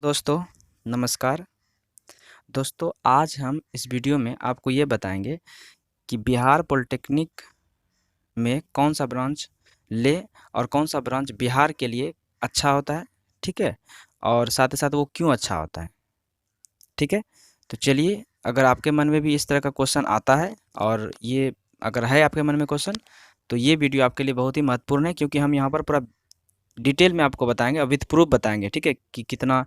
दोस्तों नमस्कार। दोस्तों आज हम इस वीडियो में आपको ये बताएंगे कि बिहार पॉलिटेक्निक में कौन सा ब्रांच ले और कौन सा ब्रांच बिहार के लिए अच्छा होता है, ठीक है। और साथ ही साथ वो क्यों अच्छा होता है, ठीक है। तो चलिए, अगर आपके मन में भी इस तरह का क्वेश्चन आता है और ये अगर है आपके मन में क्वेश्चन, तो ये वीडियो आपके लिए बहुत ही महत्वपूर्ण है, क्योंकि हम यहाँ पर पूरा डिटेल में आपको बताएंगे और विथ प्रूफ बताएंगे, ठीक है, कि कितना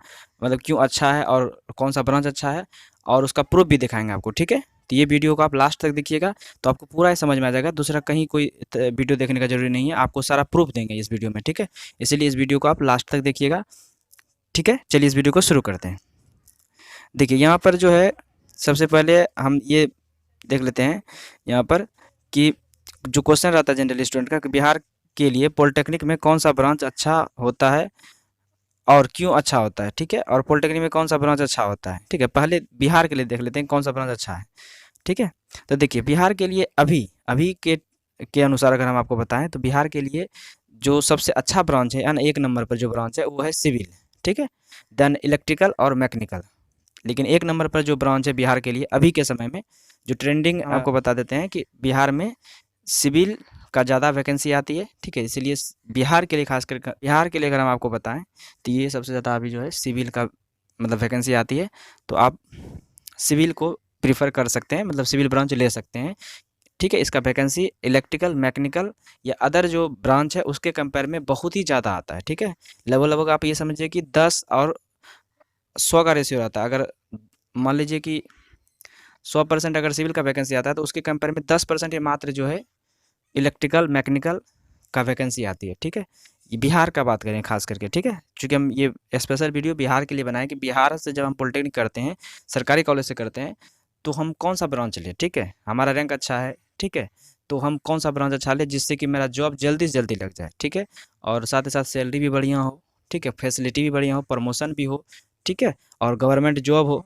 मतलब क्यों अच्छा है और कौन सा ब्रांच अच्छा है, और उसका प्रूफ भी दिखाएंगे आपको, ठीक है। तो ये वीडियो को आप लास्ट तक देखिएगा तो आपको पूरा ही समझ में आ जाएगा। दूसरा कहीं कोई वीडियो देखने का जरूरी नहीं है, आपको सारा प्रूफ देंगे इस वीडियो में, ठीक है। इसीलिए इस वीडियो को आप लास्ट तक देखिएगा, ठीक है। चलिए इस वीडियो को शुरू करते हैं। देखिए यहाँ पर जो है, सबसे पहले हम ये देख लेते हैं यहाँ पर कि जो क्वेश्चन रहता है जनरल स्टूडेंट का कि बिहार के लिए पॉलिटेक्निक में कौन सा ब्रांच अच्छा होता है और क्यों अच्छा होता है, ठीक है। और पॉलिटेक्निक में कौन सा ब्रांच अच्छा होता है, ठीक है। पहले बिहार के लिए देख लेते हैं कौन सा ब्रांच अच्छा है, ठीक है। तो देखिए बिहार के लिए अभी अभी के अनुसार अगर हम आपको बताएं तो बिहार के लिए जो सबसे अच्छा ब्रांच है, यानी एक नंबर पर जो ब्रांच है वो है सिविल, ठीक है। देन इलेक्ट्रिकल और मैकेनिकल। लेकिन एक नंबर पर जो ब्रांच है बिहार के लिए अभी के समय में, जो ट्रेंडिंग आपको बता देते हैं कि बिहार में सिविल का ज़्यादा वैकेंसी आती है, ठीक है। इसीलिए बिहार के लिए खासकर बिहार के लिए अगर हम आपको बताएं तो ये सबसे ज़्यादा अभी जो है सिविल का मतलब वैकेंसी आती है। तो आप सिविल को प्रीफर कर सकते हैं, मतलब सिविल ब्रांच ले सकते हैं, ठीक है। इसका वैकेंसी इलेक्ट्रिकल मैकेनिकल या अदर जो ब्रांच है उसके कंपेयर में बहुत ही ज़्यादा आता है, ठीक है। लगभग लगभग आप ये समझिए कि 10 और 100 का रेशियो रहता है। अगर मान लीजिए कि 100% अगर सिविल का वैकेंसी आता है तो उसके कंपेयर में 10% ये मात्र जो है इलेक्ट्रिकल मैकेनिकल का वैकेंसी आती है, ठीक है। ये बिहार का बात करें खास करके, ठीक है, क्योंकि हम ये स्पेशल वीडियो बिहार के लिए बनाए कि बिहार से जब हम पॉलिटेक्निक करते हैं, सरकारी कॉलेज से करते हैं, तो हम कौन सा ब्रांच लें, ठीक है। हमारा रैंक अच्छा है, ठीक है, तो हम कौन सा ब्रांच अच्छा लें जिससे कि मेरा जॉब जल्दी से जल्दी लग जाए, ठीक है। और साथ ही साथ सैलरी भी बढ़िया हो, ठीक है, फैसिलिटी भी बढ़िया हो, प्रमोशन भी हो, ठीक है, और गवर्नमेंट जॉब हो,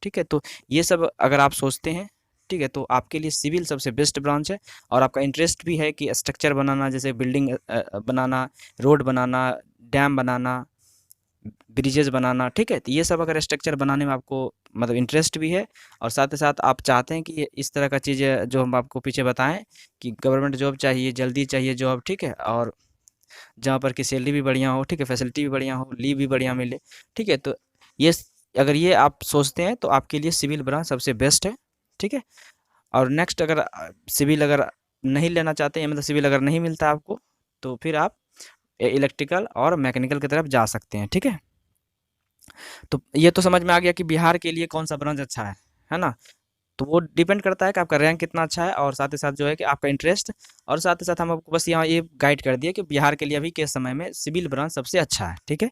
ठीक है। तो ये सब अगर आप सोचते हैं, ठीक है, तो आपके लिए सिविल सबसे बेस्ट ब्रांच है। और आपका इंटरेस्ट भी है कि स्ट्रक्चर बनाना, जैसे बिल्डिंग बनाना, रोड बनाना, डैम बनाना, ब्रिजेज बनाना, ठीक है। तो ये सब अगर स्ट्रक्चर बनाने में आपको मतलब इंटरेस्ट भी है, और साथ ही साथ आप चाहते हैं कि इस तरह का चीज़ें जो हम आपको पीछे बताएं कि गवर्नमेंट जॉब चाहिए, जल्दी चाहिए जॉब, ठीक है, और जहाँ पर कि सैलरी भी बढ़िया हो, ठीक है, फैसिलिटी भी बढ़िया हो, लीव भी बढ़िया मिले, ठीक है। तो ये अगर ये आप सोचते हैं तो आपके लिए सिविल ब्रांच सबसे बेस्ट है, ठीक है। और नेक्स्ट अगर सिविल अगर नहीं लेना चाहते हैं, मतलब सिविल अगर नहीं मिलता आपको, तो फिर आप इलेक्ट्रिकल और मैकेनिकल की तरफ जा सकते हैं, ठीक है। तो ये तो समझ में आ गया कि बिहार के लिए कौन सा ब्रांच अच्छा है ना। तो वो डिपेंड करता है कि आपका रैंक कितना अच्छा है, और साथ ही साथ जो है कि आपका इंटरेस्ट। और साथ ही साथ हम आपको बस यहाँ ये गाइड कर दिए कि बिहार के लिए अभी के समय में सिविल ब्रांच सबसे अच्छा है, ठीक है।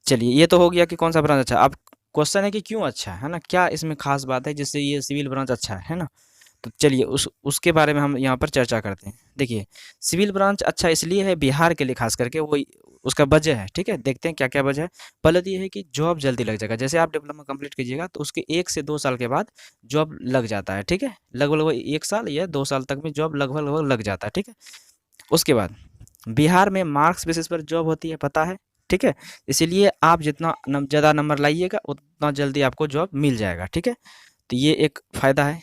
चलिए ये तो हो गया कि कौन सा ब्रांच अच्छा है। अब क्वेश्चन है कि क्यों अच्छा है ना, क्या इसमें खास बात है जिससे ये सिविल ब्रांच अच्छा है ना। तो चलिए उसके बारे में हम यहाँ पर चर्चा करते हैं। देखिए सिविल ब्रांच अच्छा इसलिए है बिहार के लिए खास करके, वो उसका वजह है, ठीक है। देखते हैं क्या क्या वजह है। पहले तो ये है कि जॉब जल्दी लग जाएगा। जैसे आप डिप्लोमा कंप्लीट कीजिएगा तो उसके 1 से 2 साल के बाद जॉब लग जाता है, ठीक है। लगभग लगभग 1 साल या 2 साल तक में जॉब लगभग लगभग लग जाता है, ठीक है। उसके बाद बिहार में मार्क्स बेसिस पर जॉब होती है, पता है, ठीक है। इसीलिए आप जितना ज़्यादा नंबर लाइएगा उतना जल्दी आपको जॉब मिल जाएगा, ठीक है। तो ये एक फ़ायदा है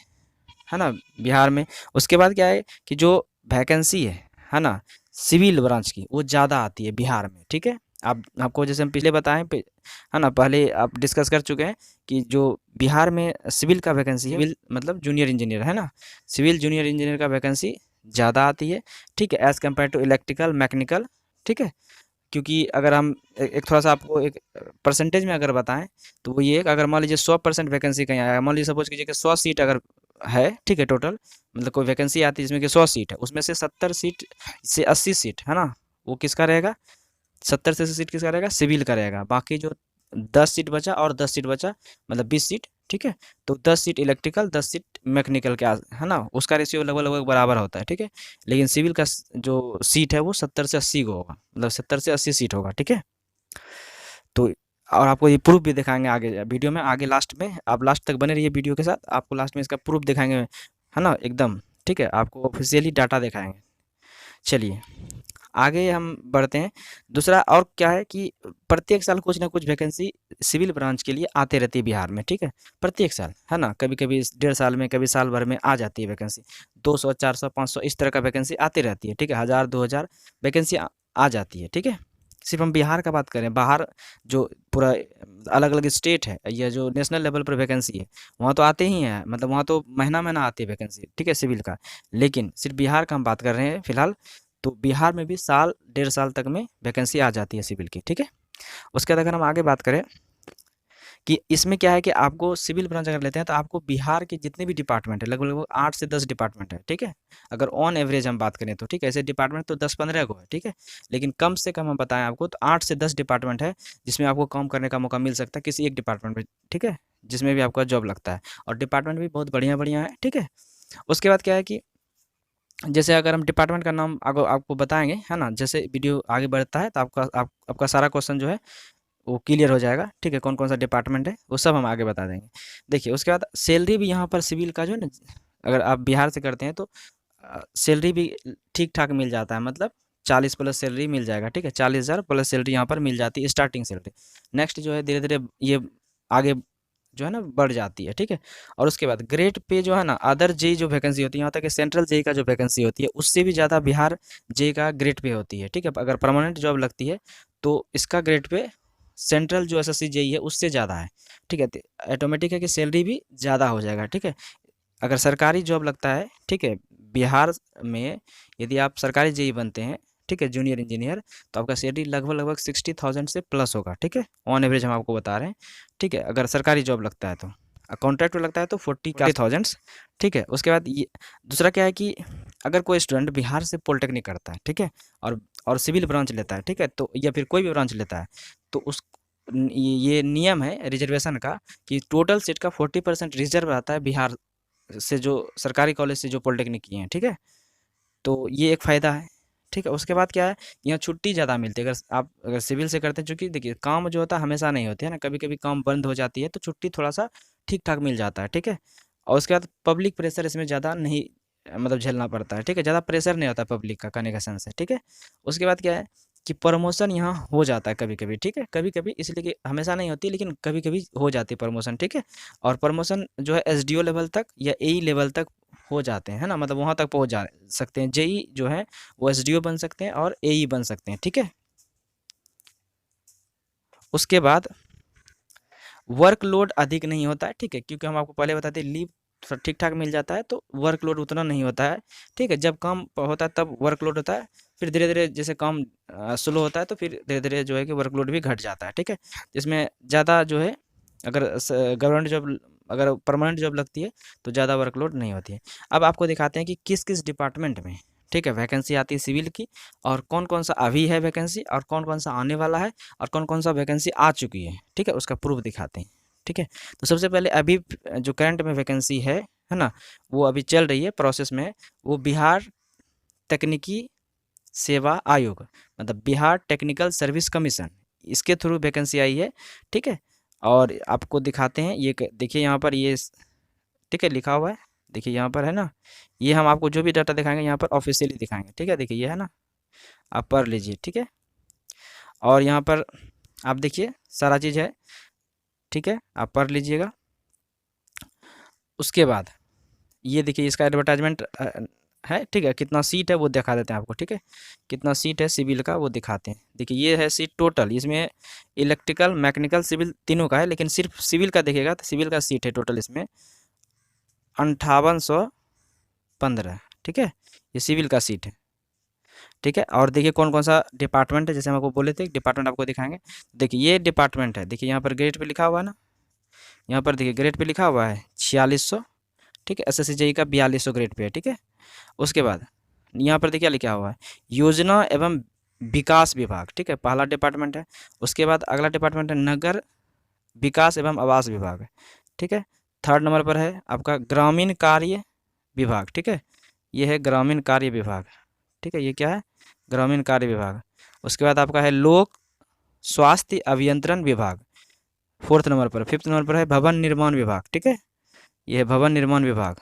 ना बिहार में। उसके बाद क्या है कि जो वैकेंसी है ना, सिविल ब्रांच की वो ज़्यादा आती है बिहार में, ठीक है। आप आपको जैसे हम पिछले बताएं है ना, पहले आप डिस्कस कर चुके हैं कि जो बिहार में सिविल का वैकेंसी है, सिविल मतलब जूनियर इंजीनियर है ना, सिविल जूनियर इंजीनियर का वैकेंसी ज़्यादा आती है, ठीक है, as compare to electrical mechanical, ठीक है। क्योंकि अगर हम एक थोड़ा सा आपको एक परसेंटेज में अगर बताएं तो वो ये है कि अगर मान लीजिए 100% वैकेंसी कहीं आया, मान लीजिए सपोज कीजिए कि 100 सीट अगर है, ठीक है, टोटल मतलब कोई वैकेंसी आती है जिसमें कि 100 सीट है, उसमें से 70 सीट से 80 सीट है ना, वो किसका रहेगा, 70 से 80 सीट किसका रहेगा, सिविल का रहेगा। बाकी जो 10 सीट बचा और 10 सीट बचा, मतलब 20 सीट, ठीक है। तो 10 सीट इलेक्ट्रिकल, 10 सीट मैकेनिकल के है ना, उसका रेशियो लगभग लगभग बराबर होता है, ठीक है। लेकिन सिविल का जो सीट है वो 70 से 80 को होगा, मतलब 70 से 80 सीट होगा, ठीक है। तो और आपको ये प्रूफ भी दिखाएंगे आगे वीडियो में, आगे लास्ट में आप लास्ट तक बने रहिए वीडियो के साथ, आपको लास्ट में इसका प्रूफ दिखाएंगे, है ना, एकदम, ठीक है, आपको ऑफिशियली डाटा दिखाएंगे। चलिए आगे हम बढ़ते हैं। दूसरा और क्या है कि प्रत्येक साल कुछ ना कुछ वैकेंसी सिविल ब्रांच के लिए आते रहती है बिहार में, ठीक है? प्रत्येक साल, है ना? कभी-कभी 1.5 साल में, कभी साल भर में आ जाती है वैकेंसी। 200, 400, 500 इस तरह का वैकेंसी आती रहती है, ठीक है? 1000, 2000 वैकेंसी आ जाती है, ठीक है? सिर्फ हम बिहार का बात करें, बाहर जो पूरा अलग-अलग स्टेट है या जो नेशनल लेवल पर वैकेंसी है, वहाँ तो आते ही हैं, मतलब वहाँ तो महीना-महीना आती है वैकेंसी, ठीक है, सिविल का। लेकिन सिर्फ बिहार का हम बात कर रहे हैं फिलहाल, तो बिहार में भी साल 1.5 साल तक में वैकेंसी आ जाती है सिविल की, ठीक है? उसके बाद अगर हम आगे बात करें कि इसमें क्या है कि आपको सिविल ब्रांच अगर लेते हैं तो आपको बिहार के जितने भी डिपार्टमेंट है, लगभग लगभग 8 से 10 डिपार्टमेंट है, ठीक है? अगर ऑन एवरेज हम बात करें तो, ठीक है? ऐसे डिपार्टमेंट तो 10-15 को है, ठीक है? लेकिन कम से कम हम बताएं आपको तो 8 से 10 डिपार्टमेंट है जिसमें आपको काम करने का मौका मिल सकता है किसी एक डिपार्टमेंट में, ठीक है? जिसमें भी आपका जॉब लगता है, और डिपार्टमेंट भी बहुत बढ़िया बढ़िया है, ठीक है? उसके बाद क्या है कि जैसे अगर हम डिपार्टमेंट का नाम आपको बताएंगे, है ना? जैसे वीडियो आगे बढ़ता है तो आपका सारा क्वेश्चन जो है वो क्लियर हो जाएगा, ठीक है? कौन कौन सा डिपार्टमेंट है वो सब हम आगे बता देंगे। देखिए उसके बाद सैलरी भी यहाँ पर सिविल का जो है ना, अगर आप बिहार से करते हैं तो सैलरी भी ठीक ठाक मिल जाता है, मतलब 40 प्लस सैलरी मिल जाएगा, ठीक है? 40,000 प्लस सैलरी यहाँ पर मिल जाती है, स्टार्टिंग सैलरी। नेक्स्ट जो है धीरे धीरे ये आगे जो है ना बढ़ जाती है, ठीक है? और उसके बाद ग्रेड पे जो है ना, अदर जेई जो वैकेंसी होती है, यहाँ तक कि सेंट्रल जेई का जो वैकेंसी होती है उससे भी ज़्यादा बिहार जेई का ग्रेड पे होती है, ठीक है? अगर परमानेंट जॉब लगती है तो इसका ग्रेड पे सेंट्रल जो एसएससी जेई है उससे ज़्यादा है, ठीक है? तो ऑटोमेटिक है कि सैलरी भी ज़्यादा हो जाएगा, ठीक है? अगर सरकारी जॉब लगता है, ठीक है, बिहार में, यदि आप सरकारी जेई बनते हैं, ठीक है, जूनियर इंजीनियर, तो आपका सैलरी लगभग लगभग 60,000 से प्लस होगा, ठीक है? ऑन एवरेज हम आपको बता रहे हैं, ठीक है? अगर सरकारी जॉब लगता है तो, कॉन्ट्रैक्ट लगता है तो 40,000, ठीक है? उसके बाद ये दूसरा क्या है कि अगर कोई स्टूडेंट बिहार से पॉलिटेक्निक करता है, ठीक है, और सिविल ब्रांच लेता है, ठीक है, तो या फिर कोई भी ब्रांच लेता है, तो उस ये नियम है रिजर्वेशन का कि टोटल सीट का 40% रिजर्व रहता है बिहार से, जो सरकारी कॉलेज से जो पॉलिटेक्निक किए हैं, ठीक है? तो ये एक फ़ायदा है, ठीक है? उसके बाद क्या है, यहाँ छुट्टी ज़्यादा मिलती है। अगर सिविल से करते हैं, चूँकि देखिए काम जो होता है हमेशा नहीं होती है ना, कभी-कभी काम बंद हो जाती है तो छुट्टी थोड़ा-सा ठीक-ठाक मिल जाता है, ठीक है? और उसके बाद पब्लिक प्रेशर इसमें ज़्यादा नहीं मतलब झेलना पड़ता है, ठीक है? ज़्यादा प्रेशर नहीं होता पब्लिक का, कहने का सेंस है, ठीक है? उसके बाद क्या है कि प्रमोशन यहाँ हो जाता है कभी-कभी, ठीक है? कभी-कभी, इसलिए कि हमेशा नहीं होती लेकिन कभी-कभी हो जाती है प्रमोशन, ठीक है? और प्रमोशन जो है एसडीओ लेवल तक या एई लेवल तक हो जाते हैं, है ना? मतलब वहाँ तक पहुँच जा सकते हैं। जेई जो है वो एसडीओ बन सकते हैं और एई बन सकते हैं, ठीक है? उसके बाद वर्कलोड अधिक नहीं होता है, ठीक है? क्योंकि हम आपको पहले बताते लीव ठीक ठाक मिल जाता है तो वर्कलोड उतना नहीं होता है, ठीक है? जब काम होता है तब वर्कलोड होता है, फिर धीरे धीरे जैसे काम स्लो होता है तो फिर धीरे धीरे जो है कि वर्कलोड भी घट जाता है, ठीक है? इसमें ज़्यादा जो है, अगर गवर्नमेंट जॉब, अगर परमानेंट जॉब लगती है तो ज़्यादा वर्कलोड नहीं होती है। अब आपको दिखाते हैं कि किस किस डिपार्टमेंट में, ठीक है, वैकेंसी आती है सिविल की, और कौन कौन सा अभी है वैकेंसी, और कौन कौन सा आने वाला है, और कौन कौन सा वैकेंसी आ चुकी है, ठीक है? उसका प्रूफ दिखाते हैं, ठीक है? तो सबसे पहले अभी जो करंट में वैकेंसी है ना, वो अभी चल रही है, प्रोसेस में है, वो बिहार तकनीकी सेवा आयोग, मतलब बिहार टेक्निकल सर्विस कमीशन, इसके थ्रू वैकेंसी आई है, ठीक है? और आपको दिखाते हैं, ये देखिए यहाँ पर ये ठीक है लिखा हुआ है, देखिए यहाँ पर है ना, ये हम आपको जो भी डाटा दिखाएंगे यहाँ पर ऑफिशियली दिखाएंगे, ठीक है? देखिए ये है ना, आप पढ़ लीजिए, ठीक है? और यहाँ पर आप देखिए सारा चीज़ है, ठीक है? आप पढ़ लीजिएगा। उसके बाद ये देखिए इसका एडवर्टाइजमेंट है, ठीक है? कितना सीट है वो दिखा देते हैं आपको, ठीक है? कितना सीट है सिविल का वो दिखाते हैं। देखिए ये है सीट टोटल, इसमें इलेक्ट्रिकल, मैकेनिकल, सिविल तीनों का है, लेकिन सिर्फ सिविल का देखिएगा तो सिविल का सीट है टोटल इसमें 5815, ठीक है? ये सिविल का सीट है, ठीक है? और देखिए कौन कौन सा डिपार्टमेंट है, जैसे हम आपको बोले थे डिपार्टमेंट आपको दिखाएंगे। देखिए ये डिपार्टमेंट है, देखिए यहाँ पर ग्रेड पे लिखा हुआ है ना, यहाँ पर देखिए ग्रेड पे लिखा हुआ है 4600, ठीक है? एसएससी जेई का 4200 ग्रेड पे है, ठीक है? उसके बाद यहाँ पर देखिए लिखा हुआ है योजना एवं विकास विभाग, ठीक है? पहला डिपार्टमेंट है। उसके बाद अगला डिपार्टमेंट है नगर विकास एवं आवास विभाग, ठीक है? थर्ड नंबर पर है आपका ग्रामीण कार्य विभाग, ठीक है? ये है ग्रामीण कार्य विभाग, ठीक है? ये क्या है? ग्रामीण कार्य विभाग। उसके बाद आपका है लोक स्वास्थ्य अभियंत्रण विभाग, फोर्थ नंबर पर। फिफ्थ नंबर पर है भवन निर्माण विभाग, ठीक है? ये है भवन निर्माण विभाग।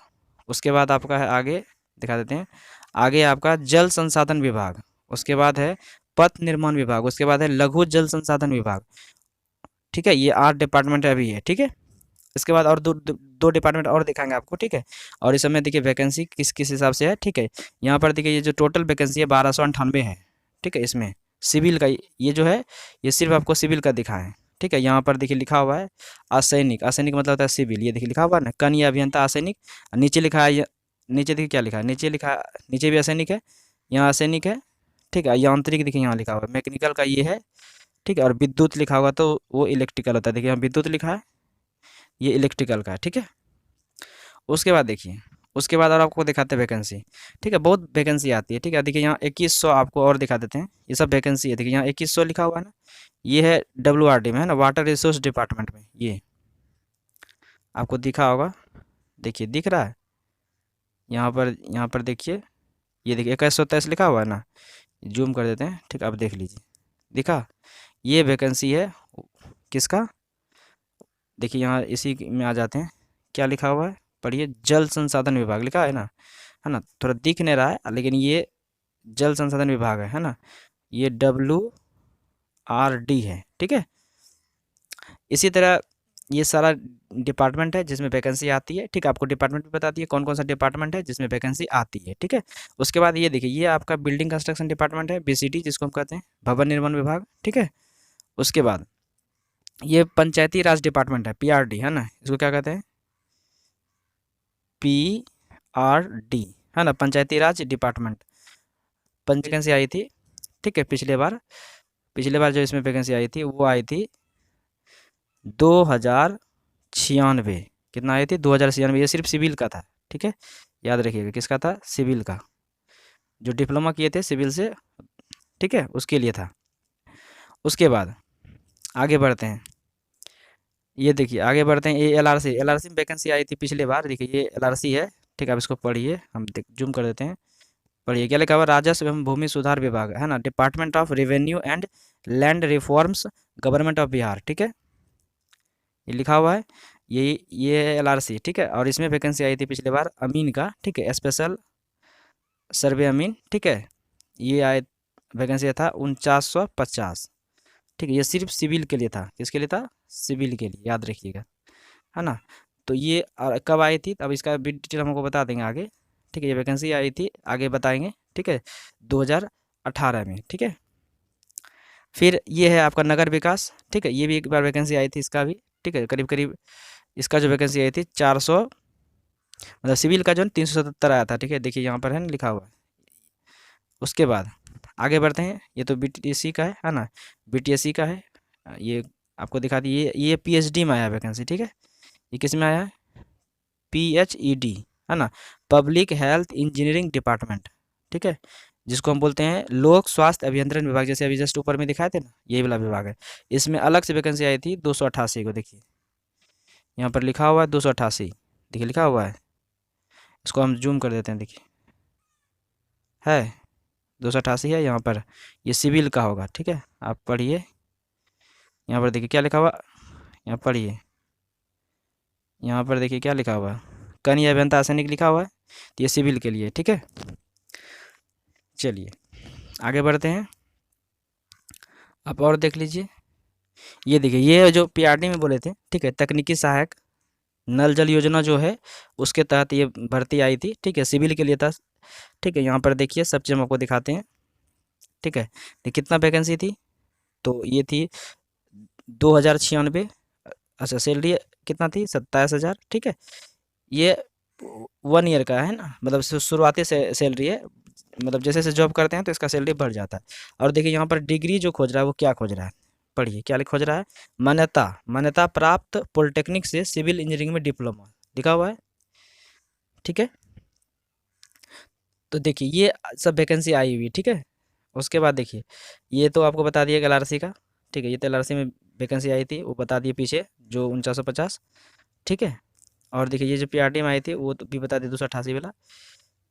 उसके बाद आपका है आगे दिखा देते हैं, आगे आपका जल संसाधन विभाग, उसके बाद है पथ निर्माण विभाग, उसके बाद है लघु जल संसाधन विभाग। ठीक है, ये 8 डिपार्टमेंट अभी है। ठीक है, इसके बाद और दो डिपार्टमेंट और दिखाएंगे आपको। ठीक है, और इस समय देखिए वैकेंसी किस किस हिसाब से है। ठीक है, यहाँ पर देखिए ये जो टोटल वैकेंसी है 1298 है। ठीक है, इसमें सिविल का ये जो है ये सिर्फ आपको सिविल का दिखाएं। ठीक है, यहाँ पर देखिए लिखा हुआ है असैनिक, असैनिक मतलब होता है सिविल। ये देखिए लिखा हुआ है ना, कनीय अभियंता असैनिक। नीचे लिखा है नीचे देखिए क्या लिखा है, नीचे लिखा नीचे भी असैनिक है, यहाँ असैनिक है। ठीक है, यांत्रिक देखिए यहाँ लिखा हुआ है, मैकेनिकल का ये है। ठीक है, और विद्युत लिखा होगा तो वो इलेक्ट्रिकल होता है। देखिए यहाँ विद्युत लिखा है, ये इलेक्ट्रिकल का है। ठीक है, उसके बाद देखिए, उसके बाद और आपको दिखाते हैं वैकेंसी। ठीक है, बहुत वैकेंसी आती है। ठीक है, देखिए यहाँ 2100 आपको और दिखा देते हैं, ये सब वैकेंसी है। देखिए यहाँ 2100 लिखा हुआ है ना, ये है WRD में, है ना, वाटर रिसोर्स डिपार्टमेंट में। ये आपको दिखा होगा, देखिए दिख रहा है यहाँ पर देखिए, ये देखिए 2123 लिखा हुआ है ना, जूम कर देते हैं। ठीक है, अब देख लीजिए, दिखा, ये वैकेंसी है किसका। देखिए यहाँ इसी में आ जाते हैं, क्या लिखा हुआ है पढ़िए, जल संसाधन विभाग लिखा है ना, थोड़ा दिख नहीं रहा है लेकिन ये जल संसाधन विभाग है ना, ये WRD है। ठीक है, इसी तरह ये सारा डिपार्टमेंट है जिसमें वैकेंसी आती है। ठीक है, आपको डिपार्टमेंट भी बताती है कौन कौन सा डिपार्टमेंट है जिसमें वैकेंसी आती है। ठीक है, उसके बाद ये देखिए, ये आपका बिल्डिंग कंस्ट्रक्शन डिपार्टमेंट है, BCD जिसको हम कहते हैं, भवन निर्माण विभाग। ठीक है, उसके बाद ये पंचायती राज डिपार्टमेंट है, PRD है ना, इसको क्या कहते हैं, PRD है ना, पंचायती राज डिपार्टमेंट। वैकेंसी आई थी। ठीक है, पिछले बार जो इसमें वैकेंसी आई थी वो आई थी 2096। कितना आई थी, 2096। ये सिर्फ सिविल का था। ठीक है, याद रखिएगा किसका था, सिविल का, जो डिप्लोमा किए थे सिविल से। ठीक है, उसके लिए था। उसके बाद आगे बढ़ते हैं, ये देखिए आगे बढ़ते हैं, ये LRC में वैकेंसी आई थी पिछले बार। देखिए ये LRC है। ठीक है, अब इसको पढ़िए, हम जूम कर देते हैं, पढ़िए क्या लिखा हुआ, राजस्व एवं भूमि सुधार विभाग है ना, department of revenue and land reforms, government of Bihar. ठीक है, ये लिखा हुआ है, ये LRC। ठीक है, और इसमें वैकेंसी आई थी पिछले बार अमीन का। ठीक है, स्पेशल सर्वे अमीन। ठीक है, ये आए वैकेंसी था 4950। ठीक है, ये सिर्फ सिविल के लिए था, किसके लिए था, सिविल के लिए, याद रखिएगा, है ना। तो ये कब आई थी, अब इसका भी डिटेल हमको बता देंगे आगे। ठीक है, ये वैकेंसी आई थी, आगे बताएंगे। ठीक है, 2018 में। ठीक है, फिर ये है आपका नगर विकास। ठीक है, ये भी एक बार वैकेंसी आई थी इसका भी। ठीक है, करीब करीब इसका जो वैकेंसी आई थी 400, मतलब सिविल का जो है 377 आया था। ठीक है, देखिए यहाँ पर है ना लिखा हुआ है। उसके बाद आगे बढ़ते हैं, ये तो BTC का है ना, BTSC का है। ये आपको दिखा दी, ये PhD में आया वैकेंसी। ठीक है, ये किस में आया है, PHED है ना, पब्लिक हेल्थ इंजीनियरिंग डिपार्टमेंट। ठीक है, जिसको हम बोलते हैं लोक स्वास्थ्य अभियंत्रण विभाग, जैसे अभी जस्ट ऊपर में दिखाए थे ना, यही वाला विभाग है। इसमें अलग से वैकेंसी आई थी 288 को। देखिए यहाँ पर लिखा हुआ है 288, देखिए लिखा हुआ है, इसको हम जूम कर देते हैं। देखिए है 288 है यहाँ पर, ये सिविल का होगा। ठीक है, आप पढ़िए, यहाँ पर देखिए क्या लिखा हुआ, यहाँ पढ़िए, यहाँ पर देखिए क्या लिखा हुआ है, कनीय अभियंता सैनिक लिखा हुआ है, तो ये सिविल के लिए। ठीक है, चलिए आगे बढ़ते हैं, आप और देख लीजिए। ये देखिए, ये जो PRD में बोले थे, ठीक है, तकनीकी सहायक नल जल योजना जो है उसके तहत ये भर्ती आई थी। ठीक है, सिविल के लिए था। ठीक है, यहाँ पर देखिए सब चीज़ हम आपको दिखाते हैं। ठीक है, तो कितना वैकेंसी थी, तो ये थी 2096। अच्छा, सैलरी कितना थी, 27,000। ठीक है, ये 1 ईयर का है ना, मतलब शुरुआती से सैलरी है, मतलब जैसे जैसे जॉब करते हैं तो इसका सैलरी बढ़ जाता है। और देखिए यहाँ पर डिग्री जो खोज रहा है वो क्या खोज रहा है, पढ़िए क्या खोज रहा है, मान्यता मान्यता प्राप्त पॉलिटेक्निक से सिविल इंजीनियरिंग में डिप्लोमा लिखा हुआ है। ठीक है, तो देखिए ये सब वैकेंसी आई हुई है। ठीक है, उसके बाद देखिए, ये तो आपको बता दिया LRC का। ठीक है, ये तो LRC में वैकेंसी आई थी, वो बता दिए पीछे जो 4950। ठीक है, और देखिए ये जो PRD में आई थी वो तो भी बता दी 288 वाला।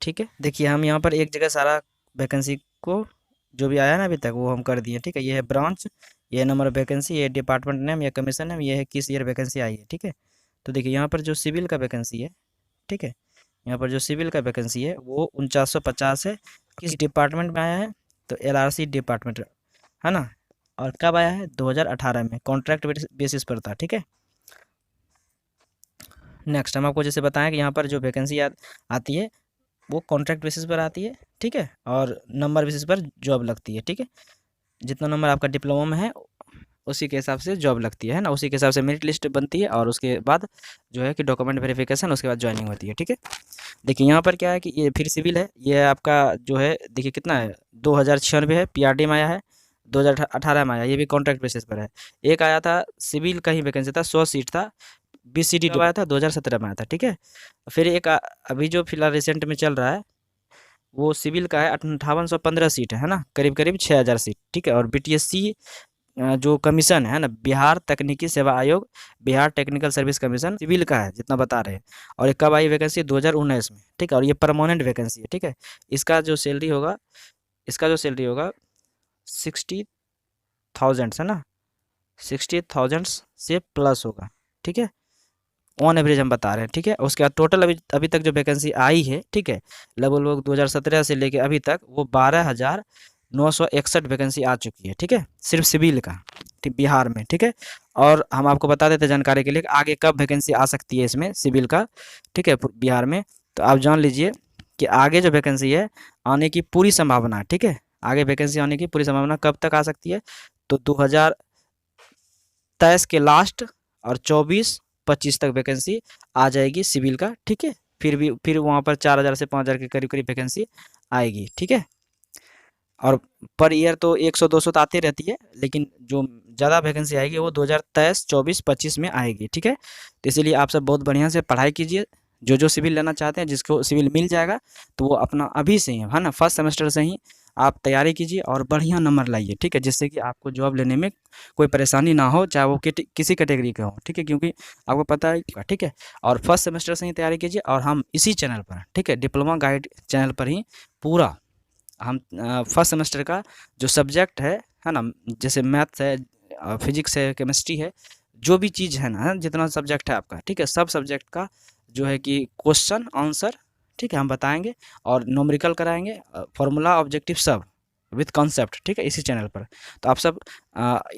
ठीक है, देखिए हम यहाँ पर एक जगह सारा वैकेंसी को जो भी आया ना अभी तक वो हम कर दिए। ठीक है, ये है ब्रांच, ये नंबर ऑफ वैकेंसी, ये डिपार्टमेंट नेम, ये कमीशन नेम, ये है किस ईयर वैकेंसी आई है। ठीक है, तो देखिए यहाँ पर जो सिविल का वैकेंसी है, ठीक है, यहाँ पर जो सिविल का वैकेंसी है वो 4950 है। किस डिपार्टमेंट में आया है, तो LRC डिपार्टमेंट, है ना। और कब आया है? 2018 में, कॉन्ट्रैक्ट बेसिस पर था, ठीक है। नेक्स्ट हम आपको जैसे बताएं कि यहाँ पर जो वैकेंसी आती है वो कॉन्ट्रैक्ट बेसिस पर आती है, ठीक है, और नंबर बेसिस पर जॉब लगती है, ठीक है। जितना नंबर आपका डिप्लोमा में है उसी के हिसाब से जॉब लगती है ना, उसी के हिसाब से मेरिट लिस्ट बनती है, और उसके बाद जो है कि डॉक्यूमेंट वेरिफिकेशन, उसके बाद ज्वाइनिंग होती है, ठीक है। देखिए यहाँ पर क्या है कि ये फिर सिविल है, ये आपका जो है देखिए कितना है, 2096 है, PRD में आया है, 2018 में आया, ये भी कॉन्ट्रैक्ट बेसिस पर है। एक आया था सिविल का ही वैकेंसी था, 100 सीट था, BCD कब आया था? 2017 में आया था, ठीक है। फिर एक अभी जो फिलहाल रिसेंट में चल रहा है वो सिविल का है, 5815 सीट है ना, करीब करीब 6000 सीट, ठीक है। और BTSC जो कमीशन है ना, बिहार तकनीकी सेवा आयोग, Bihar technical service commission, civil का है जितना बता रहे हैं। और ये कब आई वैकेंसी? 2019 में, ठीक है। और ये परमानेंट वैकेंसी है, ठीक है। इसका जो सैलरी होगा, 60,000 है ना, 60,000 से प्लस होगा, ठीक है। ऑन एवरेज हम बता रहे हैं, ठीक है। उसके बाद टोटल अभी तक जो वैकेंसी आई है, ठीक है, लगभग 2017 से लेके अभी तक वो 12,961 वैकेंसी आ चुकी है, ठीक है, सिर्फ सिविल का, ठीक, बिहार में, ठीक है। और हम आपको बता देते जानकारी के लिए आगे कब वैकेंसी आ सकती है इसमें सिविल का, ठीक है, बिहार में। तो आप जान लीजिए कि आगे जो वैकेंसी है आने की पूरी संभावना है, ठीक है। आगे वैकेंसी आने की पूरी संभावना कब तक आ सकती है? तो 2023 के लास्ट और 24-25 तक वैकेंसी आ जाएगी सिविल का, ठीक है। फिर वहाँ पर 4000 से 5000 के करीब करीब वैकेंसी आएगी, ठीक है। और पर ईयर तो 100-200 तो आती रहती है, लेकिन जो ज़्यादा वैकेंसी आएगी वो 2023, 24, 25 में आएगी, ठीक है। तो इसीलिए आप सब बहुत बढ़िया से पढ़ाई कीजिए, जो सिविल लेना चाहते हैं, जिसको सिविल मिल जाएगा तो वो अपना अभी से ही, है ना, फर्स्ट सेमेस्टर से ही आप तैयारी कीजिए और बढ़िया नंबर लाइए, ठीक है, जिससे कि आपको जॉब लेने में कोई परेशानी ना हो, चाहे वो किसी कैटेगरी का हो, ठीक है, क्योंकि आपको पता है, ठीक है। और फर्स्ट सेमेस्टर से ही तैयारी कीजिए, और हम इसी चैनल पर, ठीक है, डिप्लोमा गाइड चैनल पर ही पूरा हम फर्स्ट सेमेस्टर का जो सब्जेक्ट है ना, जैसे मैथ्स है, फिजिक्स है, केमिस्ट्री है, जो भी चीज़ है ना, जितना सब्जेक्ट है आपका, ठीक है, सब सब्जेक्ट का जो है कि क्वेश्चन आंसर, ठीक है, हम बताएंगे, और न्यूमेरिकल कराएंगे, फार्मूला ऑब्जेक्टिव सब विथ कॉन्सेप्ट, ठीक है, इसी चैनल पर। तो आप सब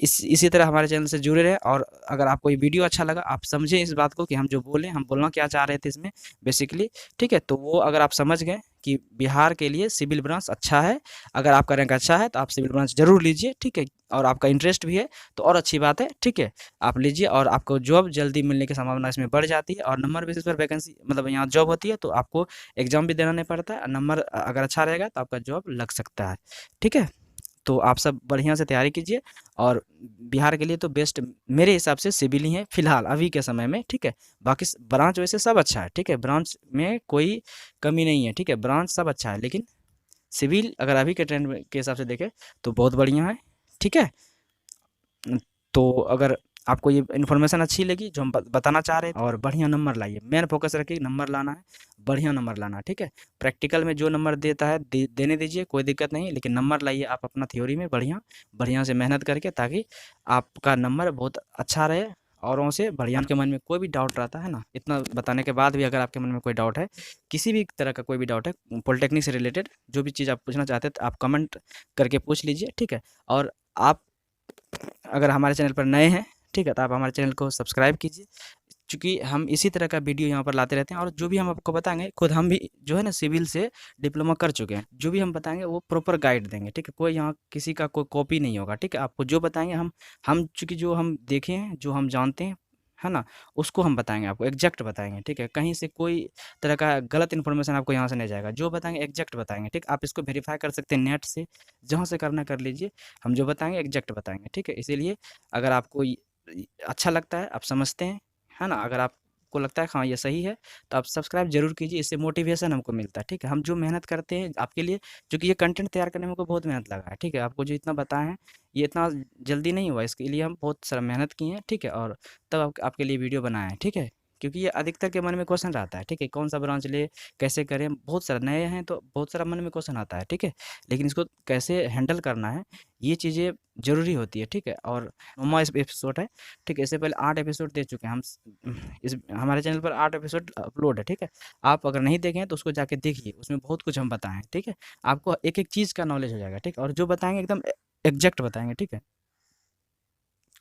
इसी तरह हमारे चैनल से जुड़े रहें, और अगर आपको ये वीडियो अच्छा लगा, आप समझें इस बात को कि हम जो बोले, हम बोलना क्या चाह रहे थे इसमें बेसिकली, ठीक है, तो वो अगर आप समझ गए कि बिहार के लिए सिविल ब्रांच अच्छा है, अगर आपका रैंक अच्छा है तो आप सिविल ब्रांच जरूर लीजिए, ठीक है, और आपका इंटरेस्ट भी है तो और अच्छी बात है, ठीक है, आप लीजिए, और आपको जॉब जल्दी मिलने की संभावना इसमें बढ़ जाती है। और नंबर बेसिस पर वैकेंसी, मतलब यहाँ जॉब होती है, तो आपको एग्जाम भी देना नहीं पड़ता है, नंबर अगर अच्छा रहेगा तो आपका जॉब लग सकता है, ठीक है। तो आप सब बढ़िया से तैयारी कीजिए, और बिहार के लिए तो बेस्ट मेरे हिसाब से सिविल ही है फिलहाल अभी के समय में, ठीक है। बाकी ब्रांच वैसे सब अच्छा है, ठीक है, ब्रांच में कोई कमी नहीं है, ठीक है, ब्रांच सब अच्छा है, लेकिन सिविल अगर अभी के ट्रेंड के हिसाब से देखें तो बहुत बढ़िया है, ठीक है। तो अगर आपको ये इन्फॉर्मेशन अच्छी लगी जो हम बताना चाह रहे थे, और बढ़िया नंबर लाइए, मेन फोकस रखिए नंबर लाना है, बढ़िया नंबर लाना है, ठीक है। प्रैक्टिकल में जो नंबर देता है देने दीजिए, कोई दिक्कत नहीं, लेकिन नंबर लाइए आप अपना थ्योरी में बढ़िया बढ़िया से मेहनत करके, ताकि आपका नंबर बहुत अच्छा रहे, औरों से बढ़िया। आपके मन में कोई भी डाउट रहता है ना, इतना बताने के बाद भी अगर आपके मन में कोई डाउट है, किसी भी तरह का कोई भी डाउट है पॉलिटेक्निक से रिलेटेड, जो भी चीज़ आप पूछना चाहते हैं, तो आप कमेंट करके पूछ लीजिए, ठीक है। और आप अगर हमारे चैनल पर नए हैं, ठीक है, तो आप हमारे चैनल को सब्सक्राइब कीजिए, क्योंकि हम इसी तरह का वीडियो यहाँ पर लाते रहते हैं, और जो भी हम आपको बताएंगे, खुद हम भी जो है ना सिविल से डिप्लोमा कर चुके हैं, जो भी हम बताएंगे वो प्रॉपर गाइड देंगे, ठीक है, कोई यहाँ किसी का कोई कॉपी नहीं होगा, ठीक है। आपको जो बताएंगे हम चूँकि जो हम देखे हैं, जो हम जानते हैं, है ना, उसको हम बताएंगे, आपको एग्जैक्ट बताएंगे, ठीक है। कहीं से कोई तरह का गलत इन्फॉर्मेशन आपको यहाँ से नहीं जाएगा, जो बताएंगे एग्जैक्ट बताएंगे, ठीक। आप इसको वेरीफाई कर सकते हैं नेट से, जहाँ से करना कर लीजिए, हम जो बताएंगे एग्जैक्ट बताएंगे, ठीक है। इसीलिए अगर आपको अच्छा लगता है, आप समझते हैं, है ना, अगर आपको लगता है हाँ ये सही है, तो आप सब्सक्राइब जरूर कीजिए, इससे मोटिवेशन हमको मिलता है, ठीक है। हम जो मेहनत करते हैं आपके लिए, क्योंकि ये कंटेंट तैयार करने में हमको बहुत मेहनत लगा है, ठीक है, आपको जो इतना बताए हैं ये इतना जल्दी नहीं हुआ, इसके लिए हम बहुत सारा मेहनत किए हैं, ठीक है, और तब आपके लिए वीडियो बनाए हैं, ठीक है, क्योंकि ये अधिकतर के मन में क्वेश्चन रहता है, ठीक है, कौन सा ब्रांच ले, कैसे करें, बहुत सारा नए हैं तो बहुत सारा मन में क्वेश्चन आता है, ठीक है, लेकिन इसको कैसे हैंडल करना है ये चीज़ें ज़रूरी होती है, ठीक है। और 9वां एपिसोड है, ठीक है, इससे पहले 8 एपिसोड दे चुके हैं हम इस हमारे चैनल पर 8 एपिसोड अपलोड है, ठीक है। आप अगर नहीं देखे हैं तो उसको जाके देखिए, उसमें बहुत कुछ हम बताएं, ठीक है, आपको एक एक चीज़ का नॉलेज हो जाएगा, ठीक है, और जो बताएंगे एकदम एग्जैक्ट बताएंगे, ठीक है,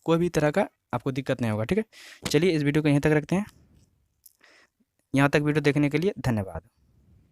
कोई भी तरह का आपको दिक्कत नहीं होगा, ठीक है। चलिए इस वीडियो को यहीं तक रखते हैं। यहाँ तक वीडियो देखने के लिए धन्यवाद।